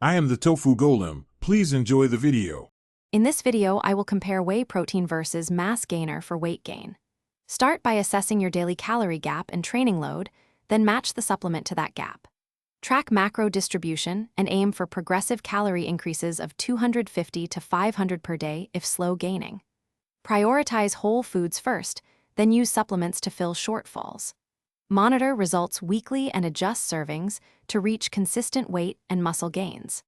I am the Tofu Golem. Please enjoy the video. In this video, I will compare whey protein versus mass gainer for weight gain. Start by assessing your daily calorie gap and training load, then match the supplement to that gap. Track macro distribution and aim for progressive calorie increases of 250 to 500 per day if slow gaining. Prioritize whole foods first, then use supplements to fill shortfalls. Monitor results weekly and adjust servings to reach consistent weight and muscle gains.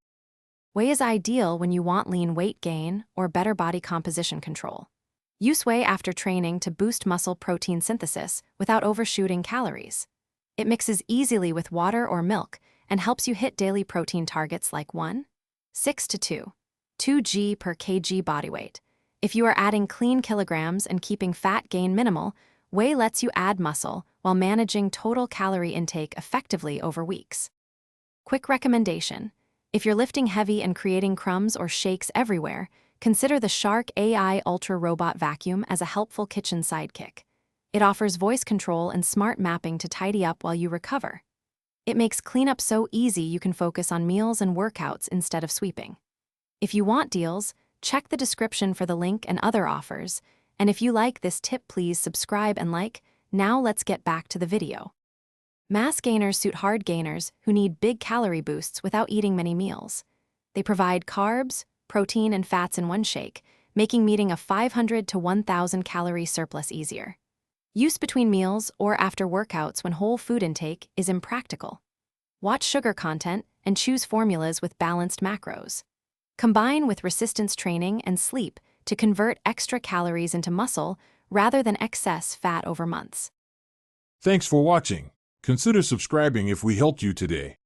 Whey is ideal when you want lean weight gain or better body composition control. Use whey after training to boost muscle protein synthesis without overshooting calories. It mixes easily with water or milk and helps you hit daily protein targets like 1:6 to 2 g per kg body weight. If you are adding clean kilograms and keeping fat gain minimal, whey lets you add muscle while managing total calorie intake effectively over weeks. Quick recommendation: if you're lifting heavy and creating crumbs or shakes everywhere, consider the Shark AI Ultra Robot Vacuum as a helpful kitchen sidekick. It offers voice control and smart mapping to tidy up while you recover. It makes cleanup so easy you can focus on meals and workouts instead of sweeping. If you want deals, check the description for the link and other offers. And if you like this tip, please subscribe and like. Now let's get back to the video. Mass gainers suit hard gainers who need big calorie boosts without eating many meals. They provide carbs, protein, and fats in one shake, making meeting a 500 to 1,000 calorie surplus easier. Use between meals or after workouts when whole food intake is impractical. Watch sugar content and choose formulas with balanced macros. Combine with resistance training and sleep to convert extra calories into muscle rather than excess fat over months. Thanks for watching. Consider subscribing if we helped you today.